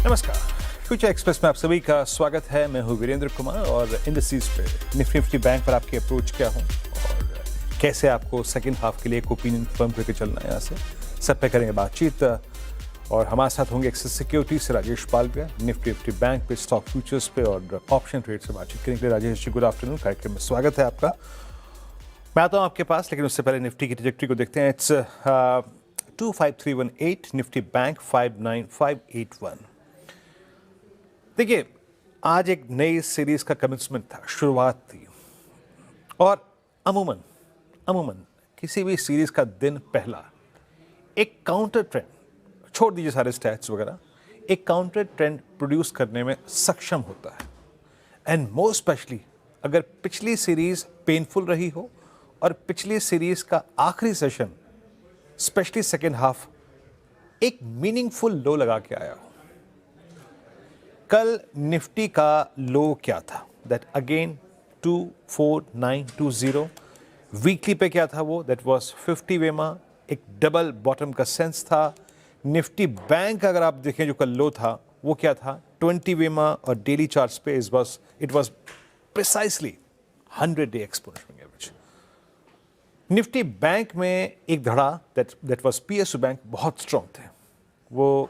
नमस्कार, future express में आप सभी का स्वागत है। मैं हूं वीरेंद्र कुमार और इंडस्ट्रीज पे निफ्टी बैंक पर आपकी अप्रोच क्या हो और कैसे आपको सेकंड हाफ के लिए एक ओपिनियन फर्म करके चलना है। यहाँ से सब पे करेंगे बातचीत और हमारे साथ होंगे एक्सिस सिक्योरिटी से राजेश पालविया, निफ्टी बैंक पे, स्टॉक फ्यूचर्स पे और ऑप्शन ट्रेड से बातचीत करने के लिए। Rajesh ji, good afternoon. कार्यक्रम में स्वागत है आपका। मैं आता हूँ आपके पास, लेकिन उससे पहले निफ्टी की ट्रैजेक्टरी को देखते हैं। It's 25318, Nifty bank 59581। देखिए, आज एक नई सीरीज का कमिटमेंट था, शुरुआत थी और अमूमन किसी भी सीरीज का दिन पहला एक काउंटर ट्रेंड, छोड़ दीजिए सारे स्टैट्स वगैरह, एक काउंटर ट्रेंड प्रोड्यूस करने में सक्षम होता है। एंड मोर स्पेशली अगर पिछली सीरीज पेनफुल रही हो और पिछली सीरीज का आखिरी सेशन स्पेशली सेकेंड हाफ एक मीनिंगफुल लो लगा के आया हो। कल निफ्टी का लो क्या था? That again 24920। वीकली पे क्या था वो? दैट वाज 50 वेमा, एक डबल बॉटम का सेंस था। निफ्टी बैंक अगर आप देखें जो कल लो था वो क्या था? 20 वेमा और डेली चार्ट्स पे it was precisely 100 day exponential average. Nifty bank में एक धड़ा दैट वाज पीएसयू बैंक बहुत स्ट्रॉन्ग थे। वो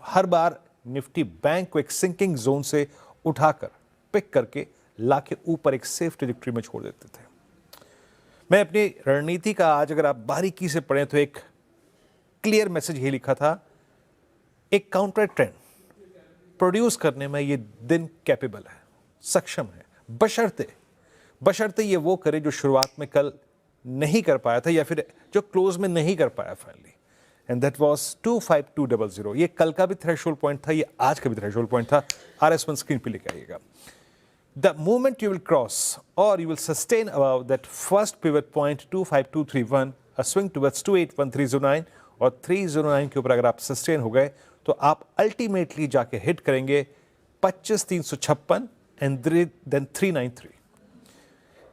हर बार निफ्टी बैंक को एक सिंकिंग जोन से उठाकर पिक करके लाके ऊपर एक सेफ ट्रैजेक्टरी में छोड़ देते थे। मैं अपनी रणनीति का आज अगर आप बारीकी से पढ़ें तो एक क्लियर मैसेज ये लिखा था, एक काउंटर ट्रेंड प्रोड्यूस करने में ये दिन कैपेबल है, सक्षम है, बशर्ते ये वो करे जो शुरुआत में कल नहीं कर पाया था या फिर जो क्लोज में नहीं कर पाया फाइनली। And that was 25200। ये कल का भी थ्रेशोल्ड पॉइंट था, ये आज का भी थ्रेशोल्ड पॉइंट था। RS1 स्क्रीन पे लेके आइएगा। The moment you will cross और you will sustain about that first pivot point 25231, a swing towards 281309 और 309 के ऊपर अगर आप सस्टेन हो गए तो आप अल्टीमेटली जाके हिट करेंगे 25356 एंड देन 393।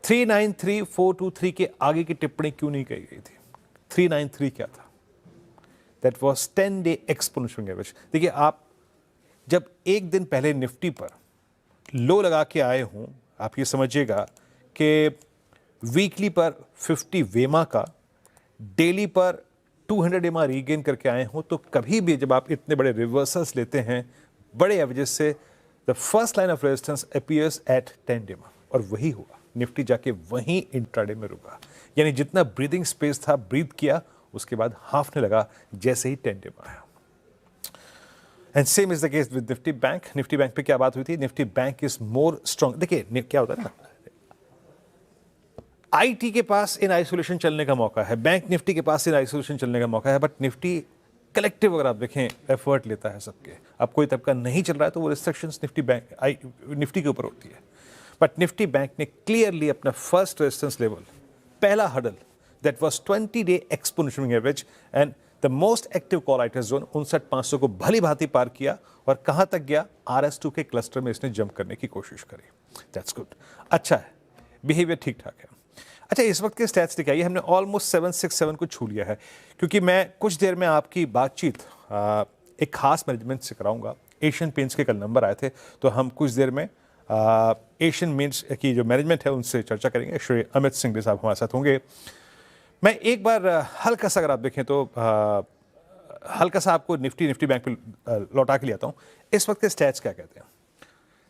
393423 के आगे की टिप्पणी क्यों नहीं कही गई थी? 393 क्या था? That was 10 day exponential average. देखिए, आप जब एक दिन पहले निफ्टी पर लो लगा के आए हों, आप ये समझिएगा कि वीकली पर 50 वेमा का, डेली पर 200 वेमा रीगेन करके आए हों, तो कभी भी जब आप इतने बड़े रिवर्सल्स लेते हैं बड़े एवरेजेस से, the first line of resistance appears eight 10 वेमा। और वही हुआ, निफ्टी जाके वहीं इंट्राडे में रुका। यानी जितना ब्रीदिंग स्पेस था ब्रीथ किया, उसके बाद हाफने लगा जैसे ही 10 डे में आया। And same is the case with Nifty bank. Nifty bank पे क्या बात हुई थी? Nifty bank is more strong. देखिए क्या होता है ना, आईटी के पास इन आइसोलेशन चलने का मौका है, बैंक निफ्टी के पास इन आइसोलेशन चलने का मौका है, बट निफ्टी कलेक्टिव अगर आप देखें एफर्ट लेता है सबके। अब कोई तबका नहीं चल रहा है तो वो रिस्ट्रिक्शंस निफ्टी के ऊपर होती है। बट निफ्टी बैंक ने क्लियरली अपना फर्स्ट रेजिस्टेंस लेवल, पहला hurdle, that was 20 day exponential average and the most active call item zone 59500 को भली भांति पार किया और कहां तक गया? RS2 के क्लस्टर में इसने जंप करने की कोशिश करी। दैट्स गुड, अच्छा है, बिहेवियर ठीक ठाक है। अच्छा, इस वक्त के स्टैट्स दिखाइए, हमने ऑलमोस्ट 767 को छू लिया है, क्योंकि मैं कुछ देर में आपकी बातचीत एक खास मैनेजमेंट से कराऊंगा। एशियन पेंट्स के कल नंबर आए थे, तो हम कुछ देर में एशियन पेंट्स की जो मैनेजमेंट है उनसे चर्चा करेंगे। श्री अमित सिंह साहब हमारे साथ होंगे। मैं एक बार हल्का सा अगर आप देखें तो हल्का सा आपको निफ्टी बैंक पे लौटा के ले आता हूँ। इस वक्त के स्टैट्स क्या कहते हैं?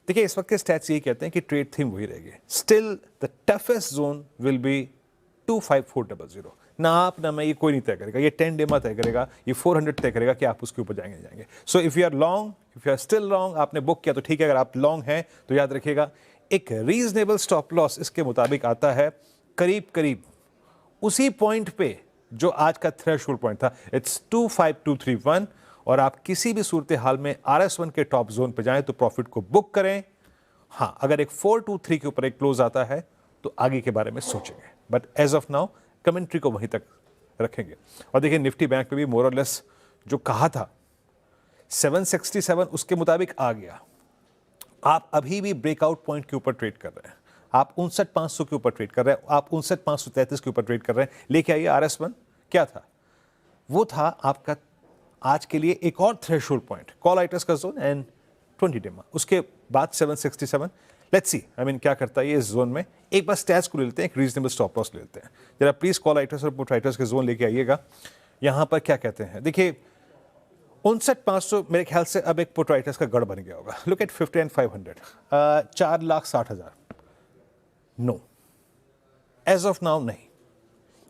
देखिए, इस वक्त के स्टैट्स ये कहते हैं कि ट्रेड थीम वही रहेगी। Still the toughest zone will be 25400। ना आप ना मैं, ये कोई नहीं तय करेगा, ये 10 डे में तय करेगा, ये 400 तय करेगा कि आप उसके ऊपर जाएंगे। So if you are long, if you are still long, आपने बुक किया तो ठीक है। अगर आप लॉन्ग हैं तो याद रखिएगा एक रीजनेबल स्टॉप लॉस इसके मुताबिक आता है करीब उसी पॉइंट पे जो आज का थ्रेशोल्ड पॉइंट था। इट्स 25231 और आप किसी भी सूरत हाल में RS1 के टॉप जोन पे जाएं तो प्रॉफिट को बुक करें। हाँ, अगर एक 423 के ऊपर एक क्लोज आता है तो आगे के बारे में सोचेंगे, but as of now commentary को वहीं तक रखेंगे। और देखिए, निफ्टी बैंक पे भी मोर और लेस जो कहा था 767 उसके मुताबिक आ गया। आप अभी भी ब्रेकआउट पॉइंट के ऊपर ट्रेड कर रहे हैं, आप 59,500 के ऊपर ट्रेड कर रहे हैं, आप 59,533 के ऊपर ट्रेड कर रहे हैं। लेके आइए RS1 क्या था? वो था आपका आज के लिए एक और थ्रेशोल्ड पॉइंट कॉल आइटर्स का जोन एंड 20 डेमा, उसके बाद 767। लेट्स सी आई मीन क्या करता है ये इस जोन में। एक बार स्टैट्स को ले लेते हैं, एक रीजनेबल स्टॉप लॉस ले लेते हैं। जरा प्लीज कॉल राइटर्स और पुट राइटर्स के जोन लेके आइएगा। यहाँ पर क्या कहते हैं, देखिए 59,500 मेरे ख्याल से अब एक पुट राइटर्स का गढ़ बन गया होगा। Look at 50,500, 4,60,000। No, as of now नहीं,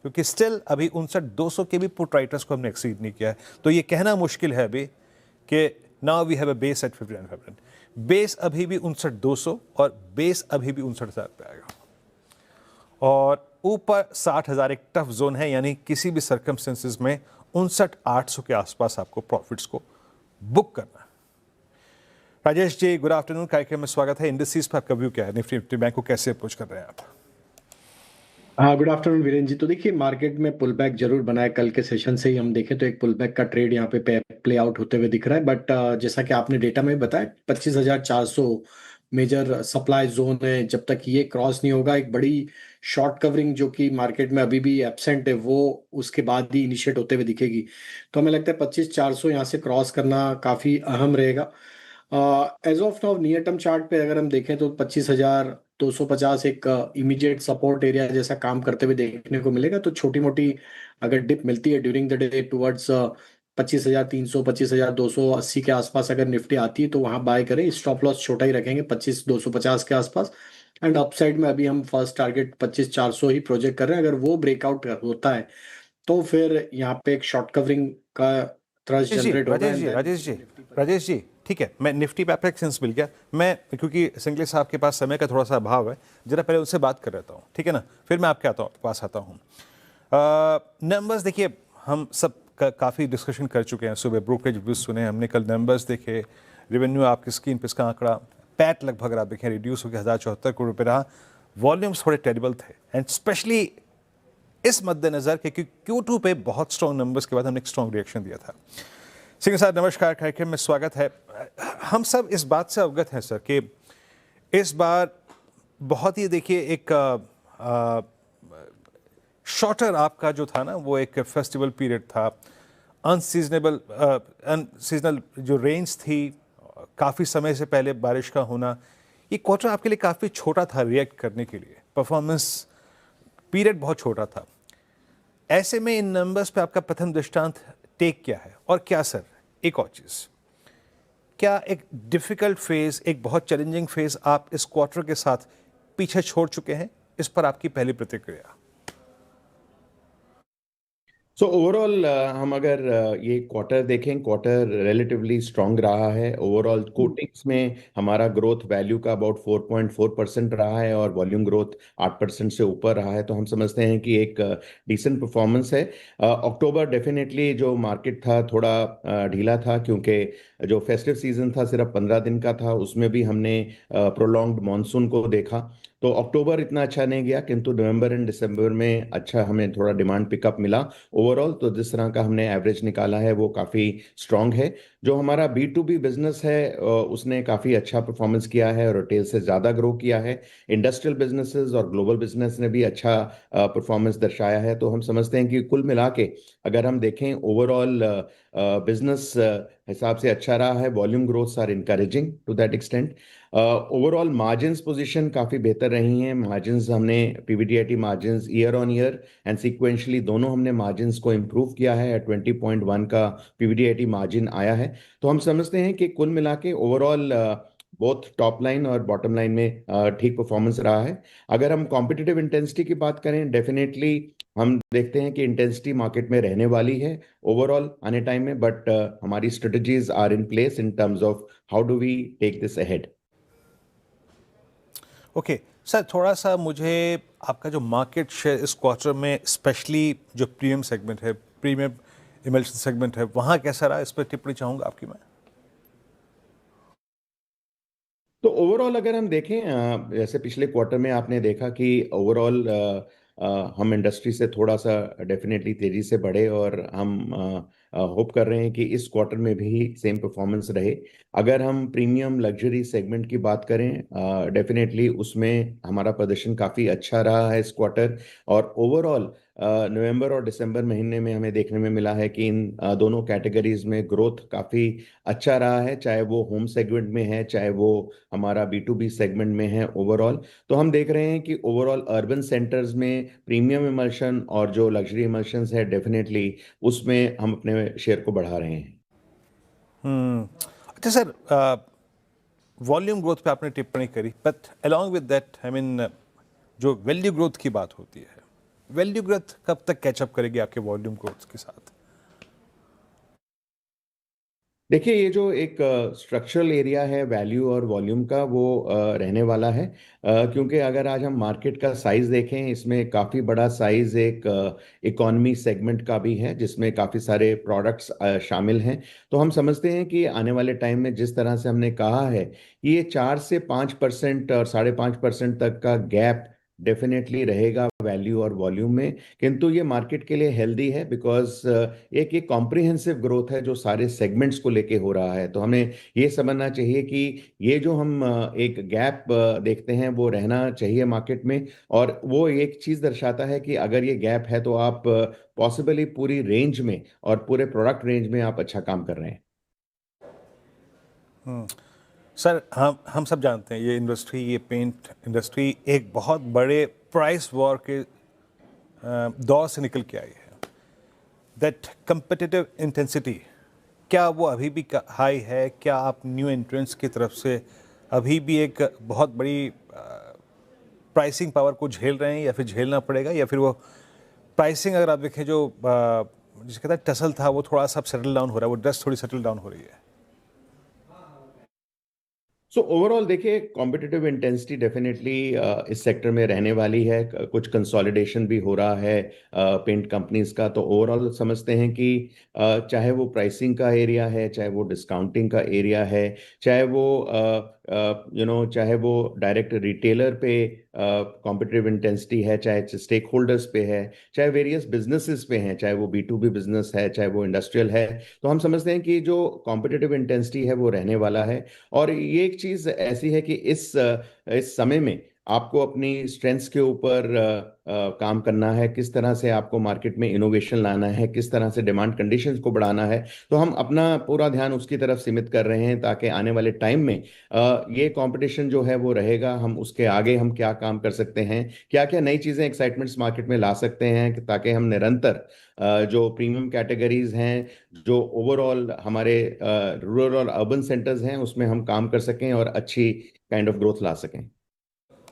क्योंकि स्टिल अभी 59,200 के भी पुट राइटर्स को हमने एक्सीड नहीं किया है। तो ये कहना मुश्किल है अभी कि now we have a base at 59,500। Base अभी भी 59,200 और बेस अभी भी 59,000 पे आएगा। और ऊपर 60,000 एक टफ जोन है, यानी किसी भी सर्कमस्टेंसेस में 59,800 के आसपास आपको प्रॉफिट्स को बुक करना है। राजेश जी, गुड आफ्टरनून, कार्यक्रम में स्वागत है। इंडस्ट्रीज पर आपका व्यू क्या है? निफ्टी बैंक को कैसे अप्रोच कर रहे हैं आप? हाँ, गुड आफ्टरनून वीरेंद्र जी। तो देखिए, मार्केट में पुल बैक जरूर बना है। कल के सेशन से ही हम देखें तो एक पुल बैक का ट्रेड यहाँ पे प्ले आउट होते हुए दिख रहा है। बट जैसा कि आपने डेटा में बताया, 25,400 मेजर सप्लाई जोन है। जब तक ये क्रॉस नहीं होगा, एक बड़ी शॉर्ट कवरिंग जो कि मार्केट में अभी भी एब्सेंट है, वो उसके बाद ही इनिशिएट होते हुए दिखेगी। तो हमें लगता है 25,400 यहाँ से क्रॉस करना काफी अहम रहेगा। As of now near term chart पे अगर हम देखें तो 25,250 एक इमीडिएट सपोर्ट एरिया जैसा काम करते हुए देखने को मिलेगा। तो छोटी मोटी अगर डिप मिलती है ड्यूरिंग द डे टुवर्ड्स 25,300 25,280 के आसपास अगर निफ्टी आती है तो वहां बाय करें। स्टॉप लॉस छोटा ही रखेंगे 25,250 के आसपास। एंड अपसाइड में अभी हम फर्स्ट टारगेट 25,400 ही प्रोजेक्ट कर रहे हैं। अगर वो ब्रेकआउट होता है तो फिर यहाँ पे एक शॉर्ट कवरिंग का थ्रस्ट राजेश जी, जनरेट होगा। राजेश जी, राजेश जी, राजेश जी, ठीक है, मैं निफ्टी पे आपका एक सेंस मिल गया। मैं क्योंकि सिंगले साहब के पास समय का थोड़ा सा अभाव है, जरा पहले उनसे बात कर लेता हूँ, ठीक है ना, फिर मैं आपके पास आता हूँ। नंबर्स देखिए, हम सब काफ़ी डिस्कशन कर चुके हैं। सुबह ब्रोकरेज व्यूज सुने हमने, कल नंबर्स देखे, रेवेन्यू आपकी स्क्रीन पे इसका आंकड़ा, पैट लगभग आप देखें रिड्यूस हो गया 1,074 करोड़ रुपये रहा। वॉल्यूम्स थोड़े टेरिबल थे, एंड स्पेशली इस मद्देनजर के कि Q2 पे बहुत स्ट्रॉन्ग नंबर्स के बाद हमने एक स्ट्रॉन्ग रिएक्शन दिया था। सिंह साहब नमस्कार, कार्यक्रम में स्वागत है। हम सब इस बात से अवगत हैं सर कि इस बार बहुत ही देखिए एक शॉर्टर आपका जो था ना, वो एक फेस्टिवल पीरियड था, अनसीजनल जो रेंज थी, काफ़ी समय से पहले बारिश का होना, ये क्वार्टर आपके लिए काफ़ी छोटा था रिएक्ट करने के लिए, परफॉर्मेंस पीरियड बहुत छोटा था। ऐसे में इन नंबर्स पे आपका प्रथम दृष्टांत टेक क्या है? और क्या सर, एक और चीज़, क्या एक डिफिकल्ट फेज, एक बहुत चैलेंजिंग फेज आप इस क्वार्टर के साथ पीछे छोड़ चुके हैं? इस पर आपकी पहली प्रतिक्रिया। सो ओवरऑल हम अगर ये क्वार्टर देखें, क्वार्टर रिलेटिवली स्ट्रांग रहा है। ओवरऑल कोटिंग्स में हमारा ग्रोथ वैल्यू का अबाउट 4.4% रहा है और वॉल्यूम ग्रोथ 8% से ऊपर रहा है। तो हम समझते हैं कि एक डिसेंट परफॉर्मेंस है। अक्टूबर डेफिनेटली जो मार्केट था थोड़ा ढीला था, क्योंकि जो फेस्टिव सीजन था सिर्फ 15 दिन का था, उसमें भी हमने प्रोलॉन्ग्ड मानसून को देखा। तो अक्टूबर इतना अच्छा नहीं गया, किंतु नवंबर एंड दिसंबर में अच्छा हमें थोड़ा डिमांड पिकअप मिला। ओवरऑल तो जिस तरह का हमने एवरेज निकाला है वो काफ़ी स्ट्रांग है। जो हमारा B2B बिजनेस है उसने काफ़ी अच्छा परफॉर्मेंस किया है और रिटेल से ज़्यादा ग्रो किया है। इंडस्ट्रियल बिजनेसेस और ग्लोबल बिजनेस ने भी अच्छा परफॉर्मेंस दर्शाया है। तो हम समझते हैं कि कुल मिला के अगर हम देखें ओवरऑल बिजनेस हिसाब से अच्छा रहा है। Volume growths are encouraging to that extent. Overall margins position काफ़ी बेहतर रही हैं। मार्जिन्स हमने PBDIT margins year on year and sequentially दोनों हमने मार्जिन्स को इम्प्रूव किया है। 20.1 का PBDIT मार्जिन आया है। तो हम समझते हैं कि कुल मिला के ओवरऑल बोथ टॉप लाइन और बॉटम लाइन में ठीक परफॉर्मेंस रहा है। अगर हम कॉम्पिटिटिव इंटेंसिटी की बात करें, डेफिनेटली हम देखते हैं कि इंटेंसिटी मार्केट में रहने वाली है ओवरऑल आने टाइम में, बट हमारी strategies are in place in terms of how do we take this ahead. Okay sir, थोड़ा सा मुझे आपका जो मार्केट शेयर इस क्वार्टर में, स्पेशली जो प्रीमियम सेगमेंट है, प्रीमियम इमल्शन सेगमेंट है, वहाँ कैसा रहा, इस पर टिप्पणी चाहूँगा आपकी मैं। तो ओवरऑल अगर हम देखें जैसे पिछले क्वार्टर में आपने देखा कि ओवरऑल हम इंडस्ट्री से थोड़ा सा डेफिनेटली तेजी से बढ़े और हम होप कर रहे हैं कि इस क्वार्टर में भी सेम परफॉर्मेंस रहे। अगर हम प्रीमियम लग्जरी सेगमेंट की बात करें, डेफिनेटली उसमें हमारा प्रदर्शन काफ़ी अच्छा रहा है इस क्वार्टर। और ओवरऑल नवंबर और दिसंबर महीने में हमें देखने में मिला है कि इन दोनों कैटेगरीज में ग्रोथ काफ़ी अच्छा रहा है, चाहे वो होम सेगमेंट में है, चाहे वो हमारा B2B सेगमेंट में है ओवरऑल। तो हम देख रहे हैं कि ओवरऑल अर्बन सेंटर्स में प्रीमियम इमल्शन और जो लग्जरी इमल्शंस है डेफिनेटली उसमें हम अपने शेयर को बढ़ा रहे हैं। अच्छा सर, वॉल्यूम ग्रोथ पे आपने टिप्पणी करी, but along with that I mean जो वैल्यू ग्रोथ की बात होती है, वैल्यू ग्रोथ कब तक कैचअप करेगी आपके वॉल्यूम ग्रोथ के साथ? देखिए, ये जो एक स्ट्रक्चरल एरिया है वैल्यू और वॉल्यूम का, वो रहने वाला है, क्योंकि अगर आज हम मार्केट का साइज देखें, इसमें काफ़ी बड़ा साइज एक इकोनॉमी सेगमेंट का भी है जिसमें काफ़ी सारे प्रोडक्ट्स शामिल हैं। तो हम समझते हैं कि आने वाले टाइम में जिस तरह से हमने कहा है कि ये 4 से 5% और 5.5% तक का गैप डेफिनेटली रहेगा वैल्यू और वॉल्यूम में, किंतु ये मार्केट के लिए हेल्दी है बिकॉज एक कॉम्प्रिहेंसिव ग्रोथ है जो सारे सेगमेंट्स को लेके हो रहा है। तो हमें ये समझना चाहिए कि ये जो हम एक गैप देखते हैं वो रहना चाहिए मार्केट में, और वो एक चीज़ दर्शाता है कि अगर ये गैप है तो आप पॉसिबली पूरी रेंज में और पूरे प्रोडक्ट रेंज में आप अच्छा काम कर रहे हैं। सर, हम सब जानते हैं ये इंडस्ट्री, ये पेंट इंडस्ट्री एक बहुत बड़े प्राइस वॉर के दौर से निकल के आई है। दैट कंपिटिटिव इंटेंसिटी, क्या वो अभी भी हाई है? क्या आप न्यू एंट्रेंट्स की तरफ से अभी भी एक बहुत बड़ी प्राइसिंग पावर को झेल रहे हैं, या फिर झेलना पड़ेगा, या फिर वो प्राइसिंग अगर आप देखें जो जिसे कहता है टसल था, वो थोड़ा सा सेटल डाउन हो रहा है, वो डस्ट थोड़ी सेटल डाउन हो रही है? सो ओवरऑल देखिए, कॉम्पिटिटिव इंटेंसिटी डेफिनेटली इस सेक्टर में रहने वाली है। कुछ कंसोलिडेशन भी हो रहा है पेंट कंपनीज का। तो ओवरऑल समझते हैं कि चाहे वो प्राइसिंग का एरिया है, चाहे वो डिस्काउंटिंग का एरिया है, चाहे वो चाहे वो डायरेक्ट रिटेलर पे कॉम्पिटिटिव इंटेंसिटी है, चाहे स्टेक होल्डर्स पे है, चाहे वेरियस बिजनेसेस पे हैं, चाहे वो B2B बिजनेस है, चाहे वो इंडस्ट्रियल है। तो हम समझते हैं कि जो कॉम्पिटिटिव इंटेंसिटी है वो रहने वाला है। और ये एक चीज ऐसी है कि इस समय में आपको अपनी स्ट्रेंथ्स के ऊपर काम करना है, किस तरह से आपको मार्केट में इनोवेशन लाना है, किस तरह से डिमांड कंडीशंस को बढ़ाना है। तो हम अपना पूरा ध्यान उसकी तरफ सीमित कर रहे हैं ताकि आने वाले टाइम में ये कंपटीशन जो है वो रहेगा। हम उसके आगे हम क्या काम कर सकते हैं, क्या क्या नई चीज़ें एक्साइटमेंट्स मार्केट में ला सकते हैं ताकि हम निरंतर जो प्रीमियम कैटेगरीज हैं, जो ओवरऑल हमारे रूरल और अर्बन सेंटर्स हैं, उसमें हम काम कर सकें और अच्छी काइंड ऑफ ग्रोथ ला सकें।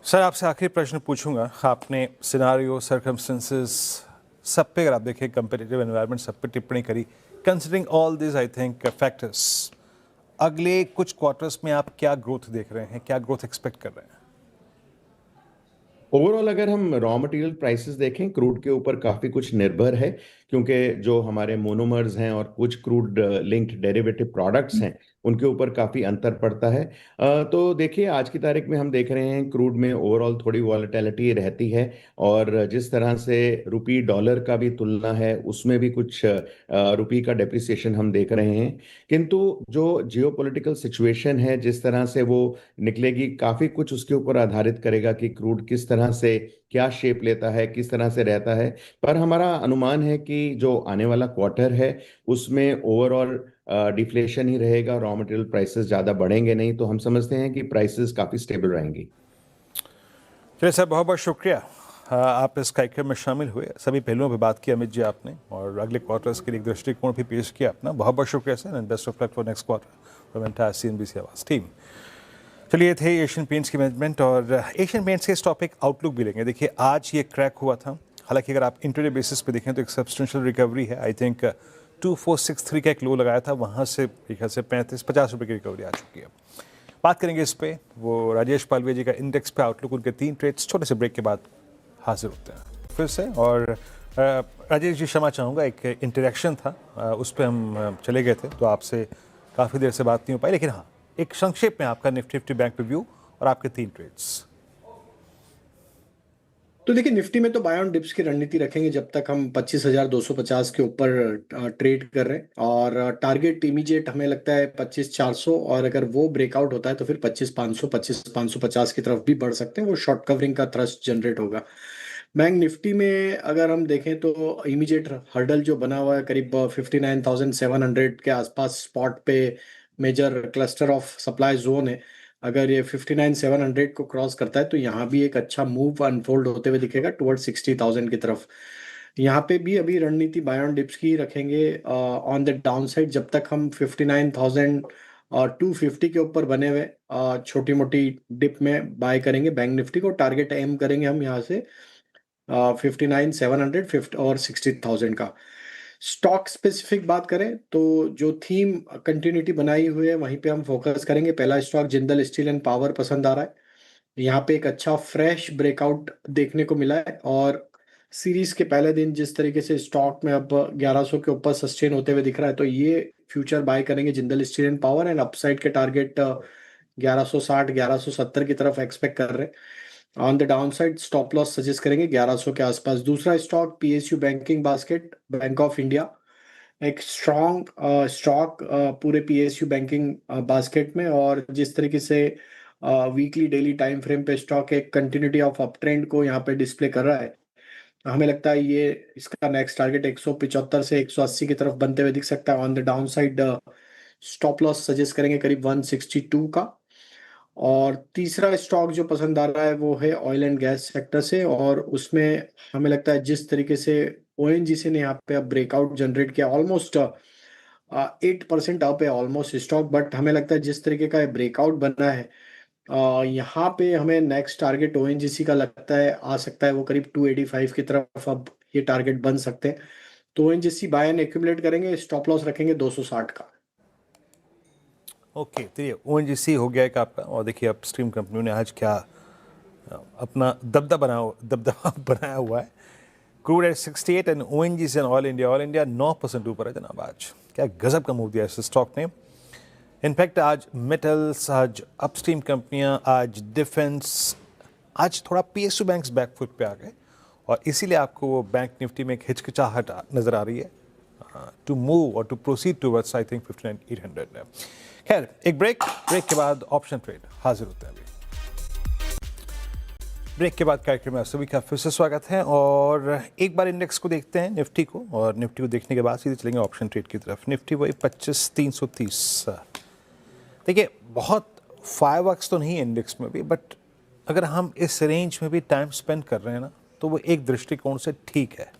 सर, आपसे आखिरी प्रश्न पूछूंगा। आपने सिनारियो, सर्कमस्टेंसेस सब पे, अगर आप देखें कंपेटिटिव एनवायरनमेंट, सब पे टिप्पणी करी। Considering all this I think factors, अगले कुछ क्वार्टर्स में आप क्या ग्रोथ देख रहे हैं, क्या ग्रोथ एक्सपेक्ट कर रहे हैं? ओवरऑल अगर हम रॉ मटेरियल प्राइसेस देखें, क्रूड के ऊपर काफ़ी कुछ निर्भर है, क्योंकि जो हमारे मोनोमर्स हैं और कुछ क्रूड लिंक्ड डेरिवेटिव प्रोडक्ट्स हैं, उनके ऊपर काफ़ी अंतर पड़ता है। तो देखिए, आज की तारीख में हम देख रहे हैं क्रूड में ओवरऑल थोड़ी वॉलेटिलिटी रहती है, और जिस तरह से रुपी डॉलर का भी तुलना है उसमें भी कुछ रुपी का डेप्रिसिएशन हम देख रहे हैं। किंतु जो जियोपॉलिटिकल सिचुएशन है, जिस तरह से वो निकलेगी, काफ़ी कुछ उसके ऊपर आधारित करेगा कि क्रूड किस तरह से क्या शेप लेता है, किस तरह से रहता है। पर हमारा अनुमान है कि जो आने वाला क्वार्टर है उसमें ओवरऑल डिफ्लेशन ही रहेगा, रॉ मटेरियल प्राइसेस ज़्यादा बढ़ेंगे नहीं। तो हम समझते हैं कि प्राइसेस काफ़ी स्टेबल रहेंगी। चलिए सर, बहुत बहुत शुक्रिया, आप इस कार्यक्रम में शामिल हुए। सभी पहलुओं पर बात की अमित जी आपने, और अगले क्वार्टर्स के लिए एक दृष्टिकोण भी पेश किया अपना। बहुत बहुत शुक्रिया sir, and best of luck for next quarter from entire CNBC आवाज़ टीम। चलिए, थे एशियन पेंट्स की मैनेजमेंट, और एशियन पेंट्स के इस टॉपिक आउटलुक भी लेंगे। देखिए, आज ये क्रैक हुआ था, हालांकि अगर आप इंटरडे बेसिस पे देखें तो एक सब्सटेंशियल रिकवरी है। आई थिंक 2463 का एक लो लगाया था, वहाँ से एक से 35-50 रुपये की रिकवरी आ चुकी है। बात करेंगे इस पे, वो राजेश पालवे जी का इंडेक्स पे आउटलुक, उनके 3 ट्रेड्स। छोटे से ब्रेक के बाद हाजिर होते हैं फिर से। और राजेश जी, क्षमा चाहूँगा, एक इंटरेक्शन था, उस पर हम चले गए थे, तो आपसे काफ़ी देर से बात नहीं हो पाई। लेकिन हाँ, एक संक्षेप में आपका निफ्टी बैंक रिव्यू और आपके 3 ट्रेड्स। तो देखिए, निफ्टी में तो बाय ऑन डिप्स की रणनीति रखेंगे जब तक हम 25,250 के ऊपर ट्रेड कर रहे हैं, और टारगेट इमीडिएट हमें लगता है 25,400, और अगर वो ब्रेकआउट होता है तो फिर 25,500, 25,550 की तरफ भी बढ़ सकते हैं। वो शॉर्ट कवरिंग का थ्रस्ट जनरेट होगा। बैंक निफ्टी में अगर हम देखें तो इमीडिएट हर्डल जो बना हुआ है करीब 59,700 के आसपास स्पॉट पे major cluster of supply zone है। अगर ये 59,700 को क्रॉस करता है तो यहाँ भी एक अच्छा मूव अनफोल्ड होते हुए दिखेगा टुवर्ड 60,000 की तरफ। यहाँ पे भी अभी रणनीति बाय ऑन डिप्स की रखेंगे ऑन द डाउन साइड जब तक हम 59,000 और 250 के ऊपर बने हुए छोटी मोटी डिप में बाय करेंगे। बैंक निफ्टी को टारगेट एम करेंगे हम यहाँ से 59,750 और 60,000 का। स्टॉक स्पेसिफिक बात करें तो जो थीम कंटिन्यूटी बनाई हुई है वहीं पे हम फोकस करेंगे। पहला stock Jindal steel and power पसंद आ रहा है। यहाँ पे एक अच्छा फ्रेश ब्रेकआउट देखने को मिला है और सीरीज के पहले दिन जिस तरीके से स्टॉक में अब 1100 के ऊपर सस्टेन होते हुए दिख रहा है तो ये फ्यूचर बाय करेंगे Jindal steel and power and upside के टारगेट 1160 1170 की तरफ एक्सपेक्ट कर रहे हैं। On the down side stop loss suggest करेंगे 1100 के आसपास। दूसरा stock PSU banking basket bank of India, एक स्ट्रॉन्ग स्टॉक पूरे पीएसयू बैंकिंग बास्केट में और जिस तरीके से वीकली डेली टाइम फ्रेम पे स्टॉक एक कंटिन्यूटी ऑफ अप ट्रेंड को यहाँ पे डिस्प्ले कर रहा है। हमें लगता है ये इसका नेक्स्ट टारगेट 175 से 180 की तरफ बनते हुए दिख सकता है। On the down side stop loss suggest करेंगे करीब 162 का। और तीसरा स्टॉक जो पसंद आ रहा है वो है ऑयल एंड गैस सेक्टर से और उसमें हमें लगता है जिस तरीके से ओएनजीसी ने यहाँ पे अब ब्रेकआउट जनरेट किया ऑलमोस्ट 8% अप है ऑलमोस्ट स्टॉक। बट हमें लगता है जिस तरीके का ब्रेकआउट बना है यहाँ पे हमें नेक्स्ट टारगेट ओएनजीसी का लगता है आ सकता है वो करीब 285 की तरफ अब ये टारगेट बन सकते हैं। तो ओएनजीसी बाय एंड एक्यूमुलेट करेंगे, स्टॉप लॉस रखेंगे 260 का। ओके, तो ये ओएनजीसी हो गया एक आपका। और देखिए अपस्ट्रीम कंपनियों ने आज क्या अपना दबदबा बनाया हुआ है। Crude at 68 and ONGC and Oil India 9% ऊपर है जनाब। आज क्या गजब का मूव दिया इस स्टॉक ने। इनफैक्ट आज मेटल्स, आज अपस्ट्रीम कंपनियां, आज डिफेंस, आज थोड़ा पीएसयू बैंक्स बैकफुट पे आ गए और इसीलिए आपको वो बैंक निफ्टी में एक हिचकिचाहट नजर आ रही है टू मूव और to proceed towards I think 59,800। खैर एक ब्रेक के बाद ऑप्शन ट्रेड हाजिर होते हैं। अभी ब्रेक के बाद कार्यक्रम में आप सभी का फिर से स्वागत है और एक बार इंडेक्स को देखते हैं निफ्टी को, और निफ्टी को देखने के बाद सीधे चलेंगे ऑप्शन ट्रेड की तरफ। निफ्टी वही 25,330। देखिए बहुत फायरवर्क्स तो नहीं है इंडेक्स में भी, बट अगर हम इस रेंज में भी टाइम स्पेंड कर रहे हैं ना तो वो एक दृष्टिकोण से ठीक है।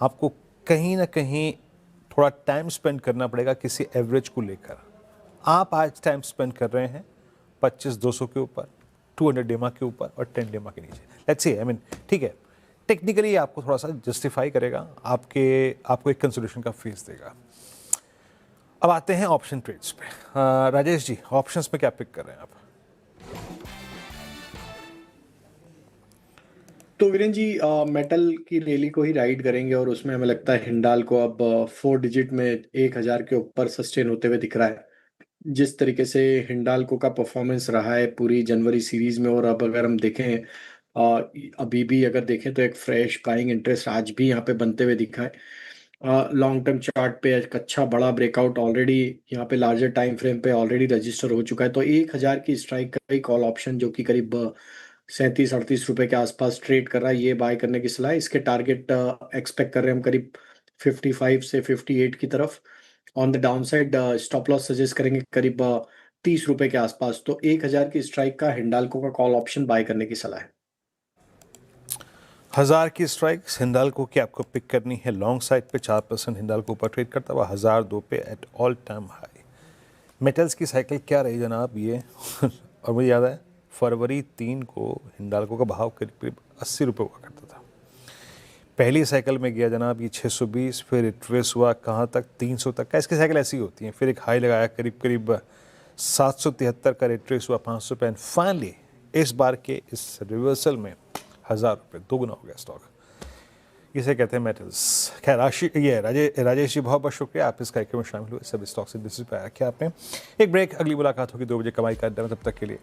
आपको कहीं ना कहीं थोड़ा टाइम स्पेंड करना पड़ेगा किसी एवरेज को लेकर। आप आज टाइम स्पेंड कर रहे हैं 25,200 के ऊपर, 200 डेमा के ऊपर और 10 डेमा के नीचे। लेट्स सी, आई मीन ठीक है, टेक्निकली आपको थोड़ा सा जस्टिफाई करेगा, आपको एक कंसिडरेशन का फेस देगा। अब आते हैं ऑप्शन ट्रेड्स पे। राजेश जी, ऑप्शंस में क्या पिक कर रहे हैं आप? तो वीरेन जी मेटल की रैली को ही राइड करेंगे और उसमें हमें लगता है हिंडाल को अब 4 डिजिट में 1,000 के ऊपर सस्टेन होते हुए दिख रहा है। जिस तरीके से हिंडाल्को का परफॉर्मेंस रहा है पूरी जनवरी सीरीज में और अब अगर हम देखें अभी भी अगर देखें तो एक फ्रेश बाइंग इंटरेस्ट आज भी यहाँ पे बनते हुए दिखा है। लॉन्ग टर्म चार्ट पे एक अच्छा बड़ा ब्रेकआउट ऑलरेडी यहाँ पे लार्जर टाइम फ्रेम पे ऑलरेडी रजिस्टर हो चुका है। तो 1,000 की स्ट्राइक का कॉल ऑप्शन जो कि करीब 37-38 रुपए के आसपास ट्रेड कर रहा है, ये बाय करने की सलाह है। इसके टारगेट एक्सपेक्ट कर रहे हैं हम करीब 55 से 58 की तरफ। On the down side stop loss suggest करेंगे करीब 30 रुपए के आसपास। तो 1,000 की स्ट्राइक का हिंडाल्को का कॉल ऑप्शन बाय करने की सलाह है। 1,000 की स्ट्राइक हिंडाल्को की आपको पिक करनी है। लॉन्ग साइड पे 4% हिंडाल्को ऊपर ट्रेड करता हुआ 1,002 पे at all time high. Metals की साइकिल क्या रही जनाब ये और मुझे याद है फरवरी 3 को हिंडाल्को का भाव करीब 80 रुपये हुआ करता था। पहली साइकिल में गया जनाब ये 620, फिर रिट्रेस हुआ कहाँ तक 300 तक का। इसकी साइकिल ऐसी होती है। फिर एक हाई लगाया करीब 773 का, रिट्रेस हुआ 500 पे एंड फाइनली इस बार के इस रिवर्सल में 1,000 रुपये दोगुना हो गया स्टॉक। इसे कहते हैं मेटल्स। खैर राजेश जी बहुत बहुत शुक्रिया, आप इस कार्यक्रम में शामिल हुए। सभी स्टॉक्स इंडस्ट्री पर आया क्या आपने। एक ब्रेक, अगली मुलाकात होगी 2 बजे कमाई का अड्डा में। तब तक के लिए